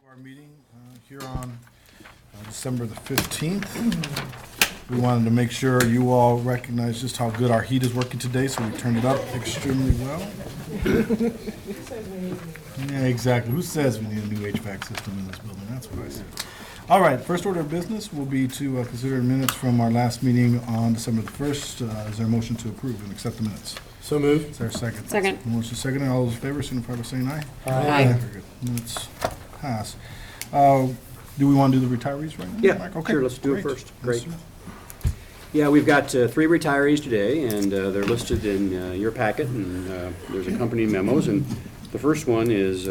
Our meeting here on December the 15th. We wanted to make sure you all recognize just how good our heat is working today, so we turned it up extremely well. Yeah, exactly. Who says we need a new HVAC system in this building? That's what I said. All right, first order of business will be to consider minutes from our last meeting on December the 1st. Is there a motion to approve and accept the minutes? So moved. Is there a second? Second. Motion second. All those in favor, signify by saying aye. Aye. Very good. Minutes pass. Do we want to do the retirees right now? Yeah, Mike? Okay, sure, let's do it great. first. Let's Great. do Yeah, we've got 3 retirees today, and they're listed in your packet, and there's accompanying memos. And the first one is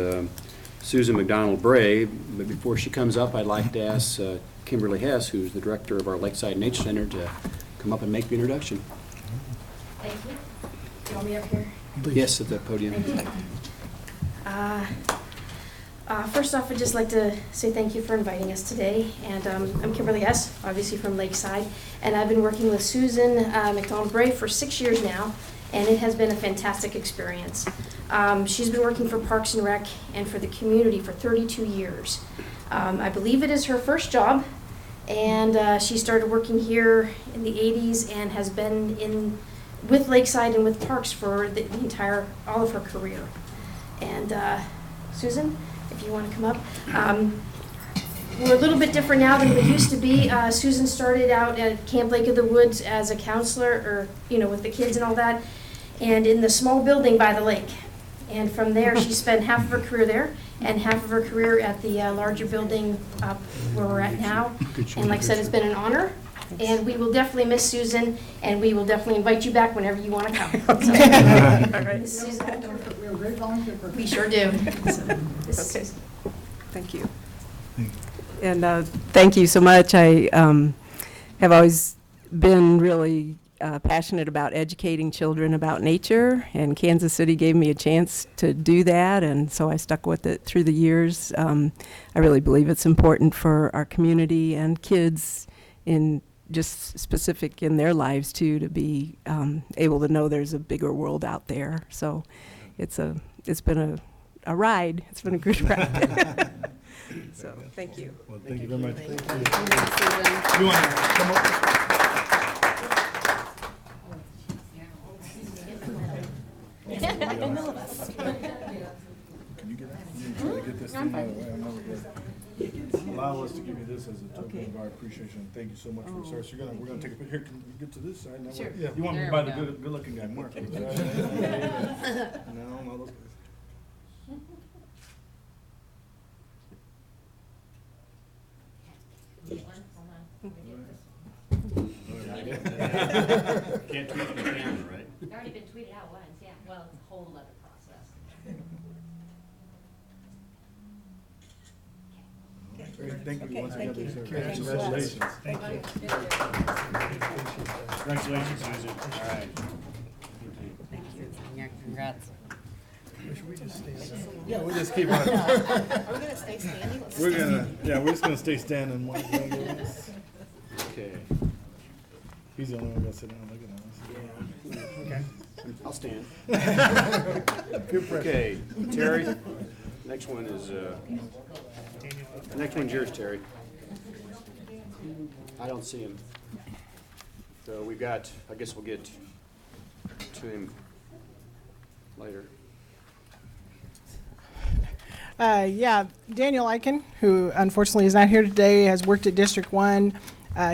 Susan McDonald Bray. But before she comes up, I'd like to ask Kimberly Hess, who's the director of our Lakeside Nature Center, to come up and make the introduction. Thank you. You want me up here? Yes, at the podium. Thank you. First off, I'd just like to say thank you for inviting us today. And I'm Kimberly Hess, obviously from Lakeside. And I've been working with Susan McDonald Bray for 6 years now, and it has been a fantastic experience. She's been working for Parks and Rec and for the community for 32 years. I believe it is her first job, and she started working here in the 80s and has been with Lakeside and with Parks for all of her career. And Susan, if you want to come up. We're a little bit different now than we used to be. Susan started out at Camp Lake of the Woods as a counselor, or, with the kids and all that, and in the small building by the lake. And from there, she spent half of her career there and half of her career at the larger building up where we're at now. And like I said, it's been an honor. And we will definitely miss Susan, and we will definitely invite you back whenever you want to come. So, Miss Susan, we sure do. So, this is Okay. Susan. Thank you. Thank And thank you so much. I have always been really passionate about educating children about nature, and Kansas City gave me a chance to do that, and so I stuck with it through the years. I really believe it's important for our community and kids in just specific in their lives too, to be able to know there's a bigger world out there. So it's been a ride. It's been a good ride. So thank you. Well, thank you very much. Thank you. You want to come up? Can you get out? I'm trying to get this thing out of the way. I'm over here. Allow us to give you this as a token of our appreciation. Thank you so much for your service. We're gonna take a picture. Here, can you get to this side? Now, Sure. You want me to buy the good-looking guy, Mark? No, those. Can't tweet the camera, right? It's already been tweeted out once, yeah. Well, it's a whole other process. Thank you once again, sir. Congratulations. Thank you. Congratulations, Susan. All right. Thank you. Yeah, congrats. Yeah, we'll just keep on. Are we gonna stay standing? We're just gonna stay standing. Mark's gonna do this. Okay, He's the only one gonna sit down looking at us. I'll stand. Okay, Terry, next one is, the next one's yours, Terry. I don't see him. So we've got, I guess we'll get to him later. Daniel Eichen, who unfortunately is not here today, has worked at District 1.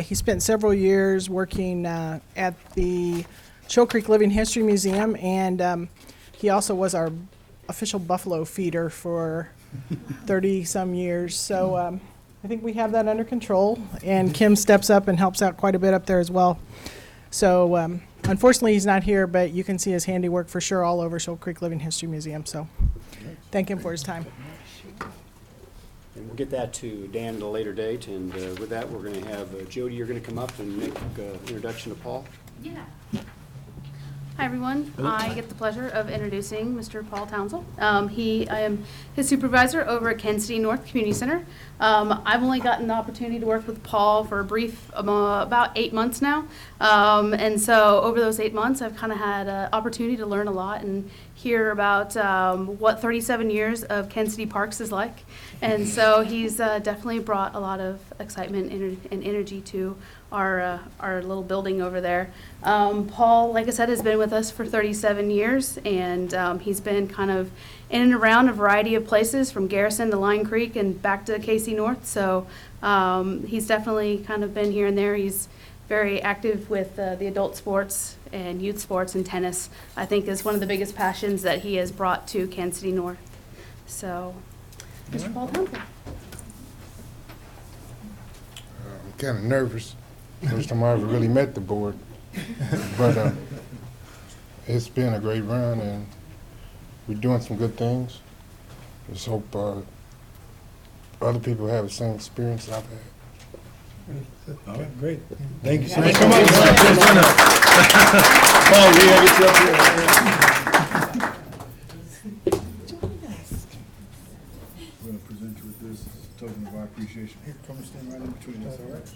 He spent several years working at the Shoal Creek Living History Museum, and he also was our official buffalo feeder for 30-some years. So I think we have that under control, and Kim steps up and helps out quite a bit up there as well. So unfortunately, he's not here, but you can see his handiwork for sure all over Shoal Creek Living History Museum. So thank him for his time. And we'll get that to Dan at a later date, and with that, we're going to have Jody, you're going to come up and make an introduction to Paul. Yeah. Hi, everyone. I get the pleasure of introducing Mr. Paul Townsell. I am his supervisor over at Kansas City North Community Center. I've only gotten the opportunity to work with Paul for a brief, about 8 months now. And so over those 8 months, I've kind of had an opportunity to learn a lot and hear about what 37 years of Kansas City Parks is like. And so he's definitely brought a lot of excitement and energy to our little building over there. Paul, like I said, has been with us for 37 years, and he's been kind of in and around a variety of places, from Garrison to Line Creek and back to KC North. So he's definitely kind of been here and there. He's very active with the adult sports and youth sports, and tennis, I think, is one of the biggest passions that he has brought to Kansas City North. So, Mr. Paul Townsell. I'm kind of nervous. First time I ever really met the board. But it's been a great run, and we're doing some good things. Just hope other people have the same experience I've had. All right, great. Thank you so much. Come on, Paul, we gotta get you up here. We're gonna present you with this token of our appreciation. Here, come and stand right in between us, all right?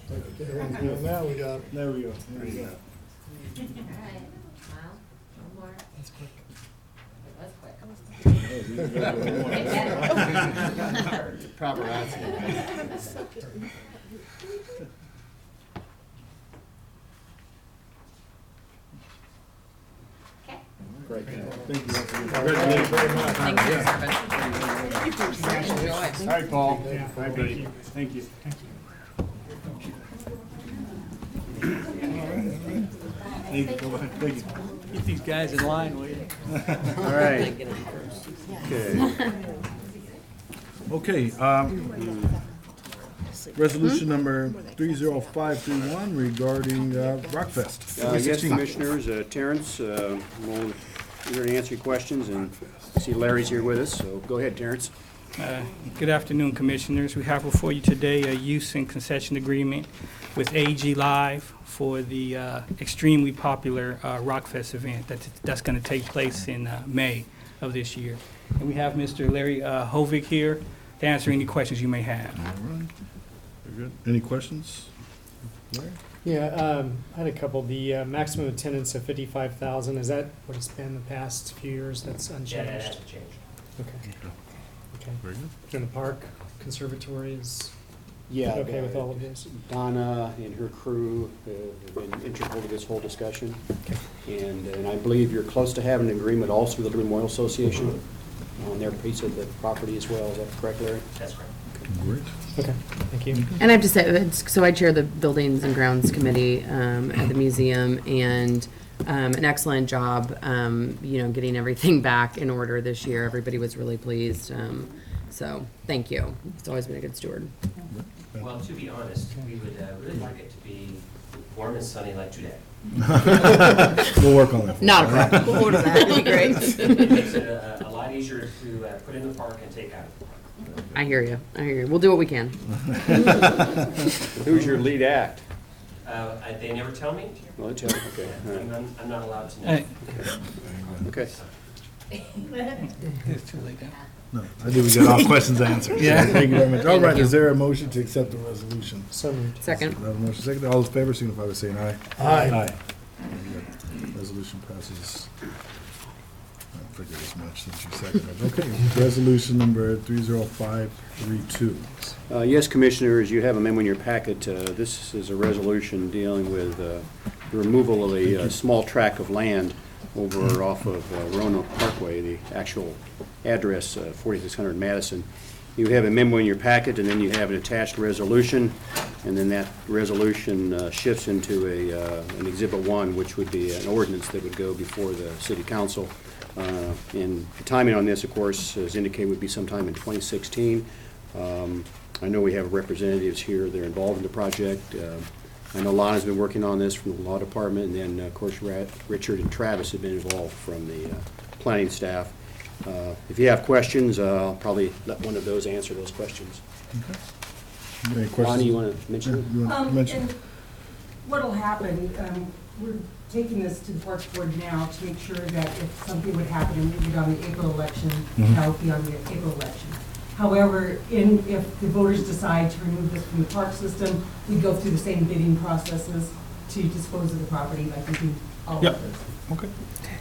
Now we got There we go. There we go. All right, smile, one more. That's quick. Paparazzi. Great. Thank you. Congratulations. All right, Paul. All right, buddy. Thank you. Thank you. Thank you. Get these guys in line, will you? All right. Okay. Okay, resolution number 30531 regarding Rockfest. Yes, 2016. Commissioners, Terrence, we're here to answer your questions, and I see Larry's here with us, so go ahead, Terrence. Good afternoon, Commissioners. We have before you today a use and concession agreement with AG Live for the extremely popular Rockfest event that's going to take place in May of this year. And we have Mr. Larry Hovick here to answer any questions you may have. All right. Very good. Any questions? Larry? Yeah, I had a couple. The maximum attendance of 55,000, is that what it's been the past few years? That's unchanged? Yeah, that hasn't changed. Okay. Okay. Very good. And the park conservatory is Yeah. okay with all of this? Donna and her crew have been integral to this whole discussion. And I believe you're close to having an agreement also with the Liberty Memorial Association on their piece of the property as well. Is that correct, Larry? That's right. Great. Okay, thank you. And I have to say, so I chair the Buildings and Grounds Committee at the museum, and an excellent job, getting everything back in order this year. Everybody was really pleased. So thank you. It's always been a good steward. Well, to be honest, we would really like it to be warm and sunny like today. We'll work on that. Not a problem. We'll order that. That'd be great. It makes it a lot easier to put in the park and take out. I hear you. I hear you. We'll do what we can. Who's your lead act? They never tell me. Well, tell me. Okay. All right. I'm not allowed to know. Okay. It's too late now. No, I think we got all questions answered. Yeah. Thank you very much. All right, you. is there a motion to accept the resolution? So moved. Second. We have a motion second. All those in favor signify by saying aye. Aye. Resolution passes. I don't forget as much since you seconded. Okay, resolution number 30532. Yes, Commissioners, you have a memo in your packet. This is a resolution dealing with the removal of a small tract of land over off of Roanoke Parkway, the actual address, 4600 Madison. You have a memo in your packet, and then you have an attached resolution, and then that resolution shifts into an Exhibit 1, which would be an ordinance that would go before the City Council. And the timing on this, of course, as indicated, would be sometime in 2016. I know we have representatives here that are involved in the project. I know Lana's been working on this from the Law Department, and then, of course, Richard and Travis have been involved from the planning staff. If you have questions, I'll probably let one of those answer those questions. Any questions? Lonnie, you want to mention? You want to mention? And what'll happen, we're taking this to the Parks Board now to make sure that if something would happen and we get on the April election, that would be on the April election. However, if the voters decide to remove this from the park system, we go through the same bidding processes to dispose of the property like we do all Yep. others. Okay.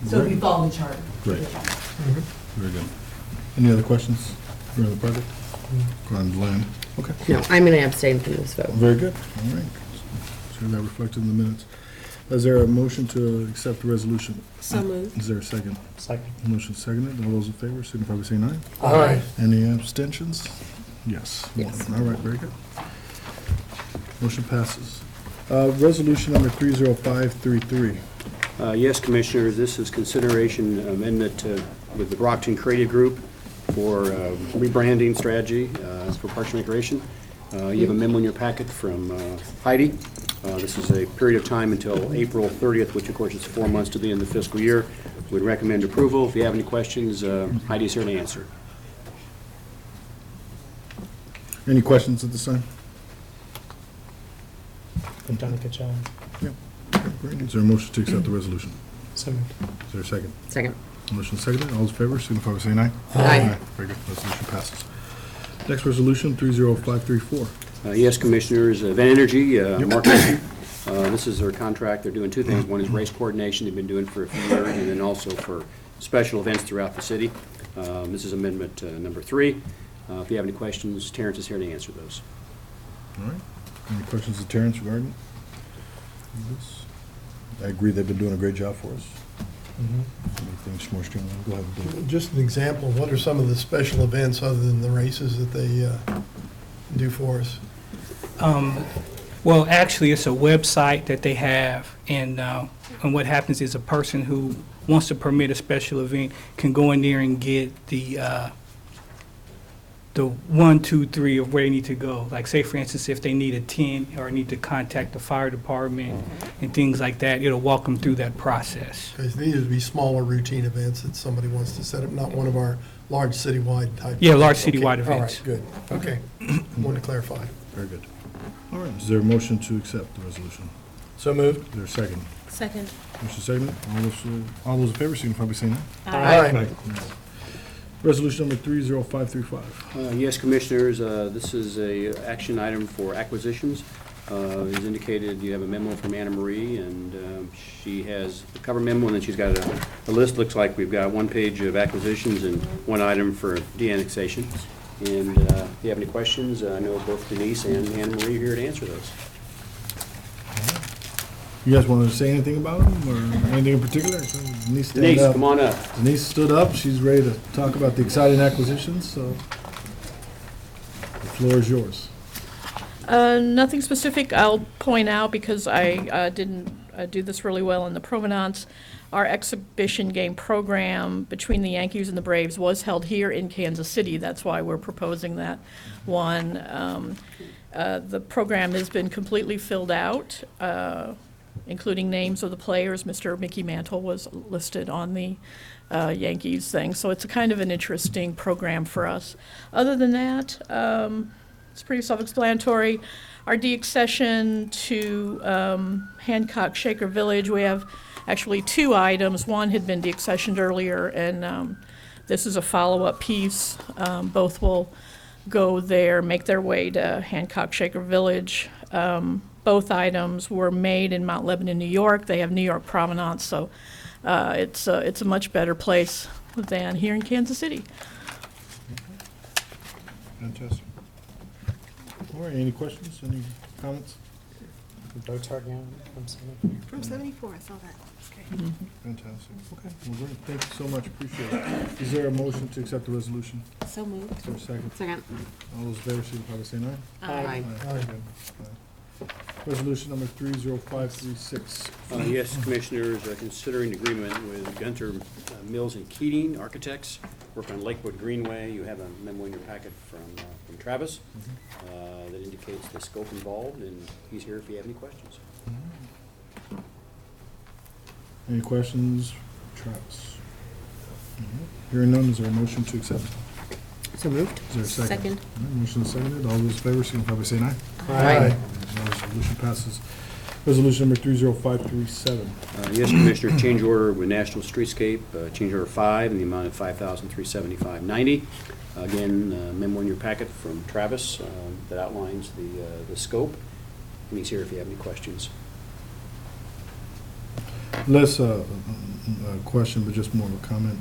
So we follow the charter. Great. Very good. Any other questions for the project? On the land? Okay. No, I'm going to abstain from this vote. Very good. All right. Sure that reflected in the minutes. Is there a motion to accept the resolution? So moved. Is there a second? Second. Motion seconded. All those in favor, signify by saying aye. Aye. Any abstentions? Yes. Yes. All right, very good. Motion passes. Resolution number 30533. Yes, Commissioners, this is consideration amendment with the Brockton Creative Group for rebranding strategy for Parks and Recreation. You have a memo in your packet from Heidi. This is a period of time until April 30th, which of course is 4 months to the end of the fiscal year. We'd recommend approval. If you have any questions, Heidi's here to answer. Any questions at this time? They've done a good job. Okay, great. Is there a motion to accept the resolution? So moved. Is there a second? Second. Motion seconded. All those in favor, signify by saying aye. Aye. Very good. Resolution passes. Next resolution, 30534. Yes, Commissioners, Van Energy, Mark Wilson. This is their contract. They're doing two things. One is race coordination they've been doing for a few years, and then also for special events throughout the city. This is amendment number 3. If you have any questions, Terrence is here to answer those. All right. Any questions of Terrence regarding this? I agree, they've been doing a great job for us. Make things more streamlined. Go ahead, Dave. Just an example, what are some of the special events other than the races that they do for us? Well, actually, it's a website that they have, and what happens is a person who wants to permit a special event can go in there and get the 1, 2, 3 of where they need to go. Like, say, for instance, if they need a tent or need to contact the fire department and things like that, it'll walk them through that process. Because these would be smaller routine events that somebody wants to set up, not one of our large citywide type. Yeah, large Okay, citywide events. All right, good. Okay, wanted to clarify. Very good. All right, is there a motion to accept the resolution? So moved. Is there a second? Second. Motion seconded. All those in favor, signify by saying Aye. aye. Resolution number 30535. Yes, Commissioners, this is a action item for acquisitions. As indicated, you have a memo from Anna Marie, and she has the cover memo, and then she's got a list. Looks like we've got 1 page of acquisitions and 1 item for de-annexation. And if you have any questions, I know both Denise and Anna Marie are here to answer those. You guys want to say anything about them, or anything in particular? So Denise, stand Denise, up. come on up. Denise stood up. She's ready to talk about the exciting acquisitions, so the floor is yours. Nothing specific I'll point out because I didn't do this really well in the provenance. Our exhibition game program between the Yankees and the Braves was held here in Kansas City. That's why we're proposing that one. The program has been completely filled out, including names of the players. Mr. Mickey Mantle was listed on the Yankees thing. So it's a kind of an interesting program for us. Other than that, it's pretty self-explanatory. Our de-accession to Hancock Shaker Village, we have actually 2 items. One had been de-accessioned earlier, and this is a follow-up piece. Both will go there, make their way to Hancock Shaker Village. Both items were made in Mount Lebanon, New York. They have New York provenance, so it's a much better place than here in Kansas City. Fantastic. All right, any questions, any comments? Botargan from 74. From 74, I saw that. Okay. Fantastic. Okay, well, great. Thank you so much. Appreciate it. Is there a motion to accept the resolution? So moved. Is there a second? Second. All those in favor, signify by saying aye. Aye. Very good. Aye. Resolution number 30536. Yes, Commissioners, considering agreement with Gunter Mills and Keating Architects, work on Lakewood Greenway. You have a memo in your packet from Travis that indicates the scope involved, and he's here if you have any questions. Any questions, Travis? Hearing none, is there a motion to accept? So moved. Is there a second? Second. All right, motion is seconded. All those in favor, signify by saying aye. Aye. Resolution passes. Resolution number 30537. Yes, Commissioner, change order with National Streetscape, change order 5 in the amount of $5,375.90. Again, memo in your packet from Travis that outlines the scope. And he's here if you have any questions. Less a question, but just more of a comment.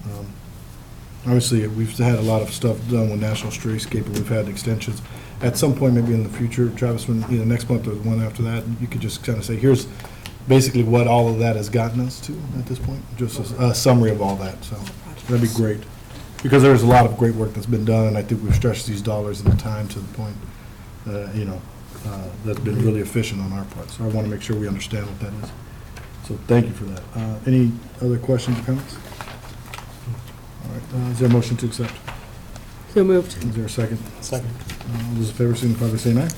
Obviously, we've had a lot of stuff done with National Streetscape, and we've had extensions. At some point, maybe in the future, Travis, when next month or the one after that, you could just kind of say, here's basically what all of that has gotten us to at this point, just a summary of all that. So that'd be great, because there's a lot of great work that's been done, and I think we've stretched these dollars and the time to the point, that's been really efficient on our part. So I want to make sure we understand what that is. So thank you for that. Any other questions or comments? All right, is there a motion to accept? So moved. Is there a second? Second. All those in favor signify by saying aye.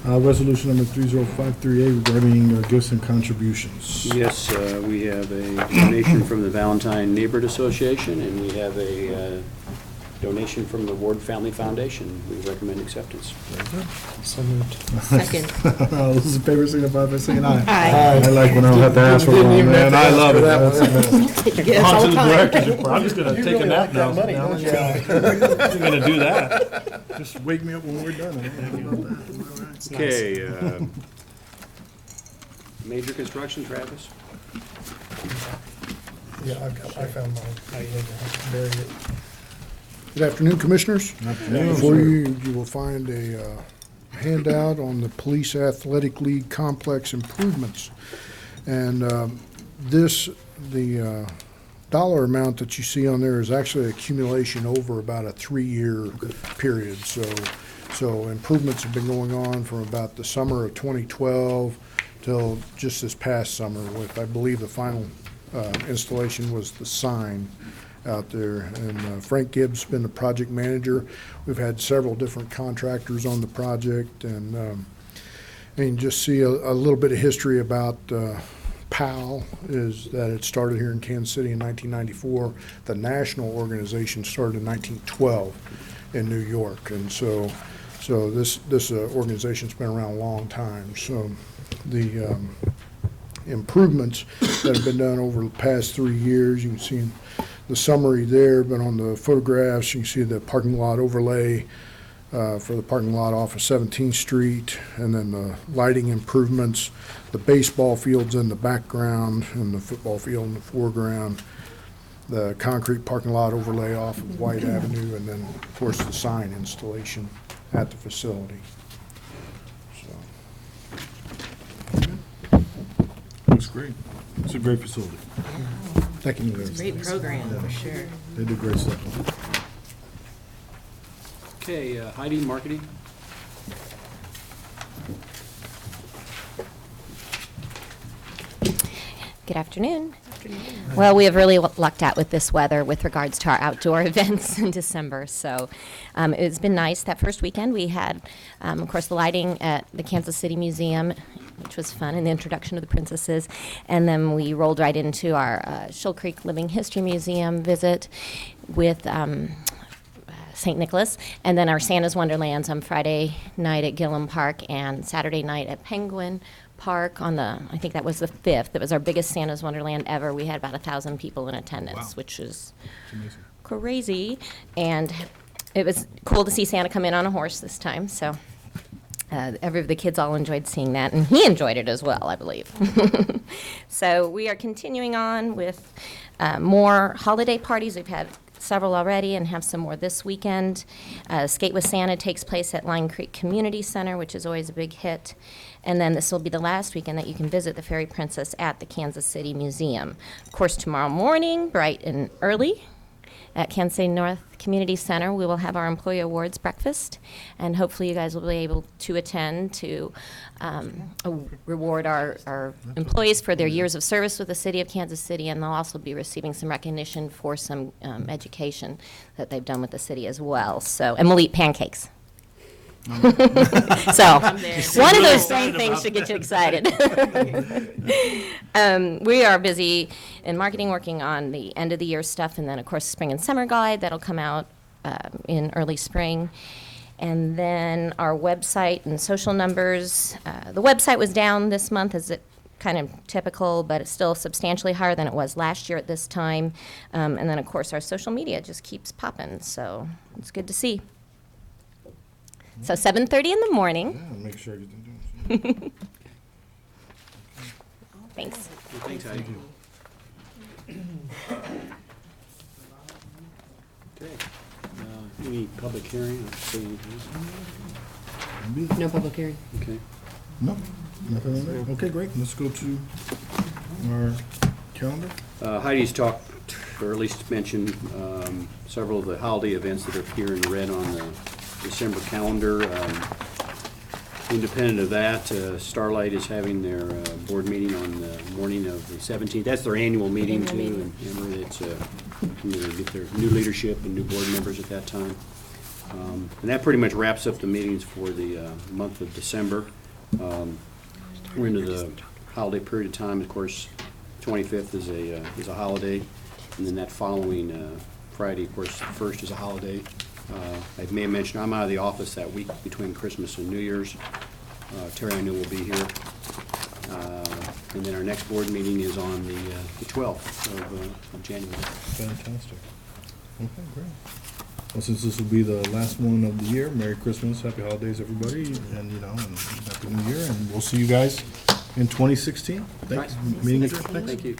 Aye. Resolution number 30538 regarding gifts and contributions. Yes, we have a donation from the Valentine Neighborhood Association, and we have a donation from the Ward Family Foundation. We recommend acceptance. So moved. Second. All those in favor signify by saying aye. Aye. I like when I don't have to ask for Didn't one, even have man. to I ask love for it. that That's one. the best. Yes, On all to the the time. director's report. I'm just gonna You take a really nap like now. that money, Now don't I'm you? gonna do that. Just wake me up when we're done. I'm happy about that. Okay, major construction, Travis? Yeah, I found mine. I buried it. Good afternoon, Commissioners. Afternoon, Before sir. you will find a handout on the Police Athletic League complex improvements. And the dollar amount that you see on there is actually accumulation over about a 3-year period. So improvements have been going on from about the summer of 2012 till just this past summer, with, I believe, the final installation was the sign out there. And Frank Gibbs has been the project manager. We've had several different contractors on the project, and just see a little bit of history about PAL is that it started here in Kansas City in 1994. The national organization started in 1912 in New York, and so this organization's been around a long time. So the improvements that have been done over the past 3 years, you can see the summary there, but on the photographs you can see the parking lot overlay for the parking lot off of 17th Street, and then the lighting improvements, the baseball fields in the background and the football field in the foreground, the concrete parking lot overlay off of White Avenue, and then of course the sign installation at the facility. Looks great. It's a great facility. Thank you. It's a great program, for sure. They do great stuff. Okay, Heidi, marketing? Good afternoon. Well, we have really lucked out with this weather with regards to our outdoor events in December. So it's been nice. That first weekend we had, of course, the lighting at the Kansas City Museum, which was fun, and the introduction of the princesses. And then we rolled right into our Shoal Creek Living History Museum visit with St. Nicholas, and then our Santa's Wonderlands on Friday night at Gillum Park and Saturday night at Penguin Park on the, I think that was the 5th. That was our biggest Santa's Wonderland ever. We had about 1,000 people in attendance, which is crazy. And it was cool to see Santa come in on a horse this time. So the kids all enjoyed seeing that, and he enjoyed it as well, I believe. So we are continuing on with more holiday parties. We've had several already and have some more this weekend. Skate with Santa takes place at Line Creek Community Center, which is always a big hit. And then this will be the last weekend that you can visit the Fairy Princess at the Kansas City Museum. Of course, tomorrow morning, bright and early, at Kansas City North Community Center, we will have our Employee Awards breakfast, and hopefully you guys will be able to attend to reward our employees for their years of service with the City of Kansas City, and they'll also be receiving some recognition for some education that they've done with the city as well. So, and we'll eat pancakes. So, one of those three things should get you excited. We are busy in marketing, working on the end of the year stuff, and then of course spring and summer guide that'll come out in early spring. And then our website and social numbers. The website was down this month, as it kind of typical, but it's still substantially higher than it was last year at this time. And then, of course, our social media just keeps popping, so it's good to see. So 7:30 in the morning. Yeah, make sure you do it. Thanks. Thanks, Heidi. Okay. Any public hearing? Or say anything? No public hearing. Okay. No, nothing on there. Okay, great. Let's go to our calendar. Heidi's talked, or at least mentioned, several of the holiday events that are here in red on the December calendar. Independent of that, Starlight is having their board meeting on the morning of the 17th. That's their annual meeting too, and really it's, they get their new leadership and new board members at that time. And that pretty much wraps up the meetings for the month of December. We're into the holiday period of time. Of course, 25th is a holiday, and then that following Friday, of course, the 1st is a holiday. I may have mentioned I'm out of the office that week between Christmas and New Year's. Terry, I know, will be here. And then our next board meeting is on the 12th of January. Fantastic. Okay, great. Well, since this will be the last one of the year, Merry Christmas, Happy Holidays, everybody, and, and Happy New Year, and we'll see you guys in 2016. Thanks. Right. Meeting adjourned. Thanks. Thank you.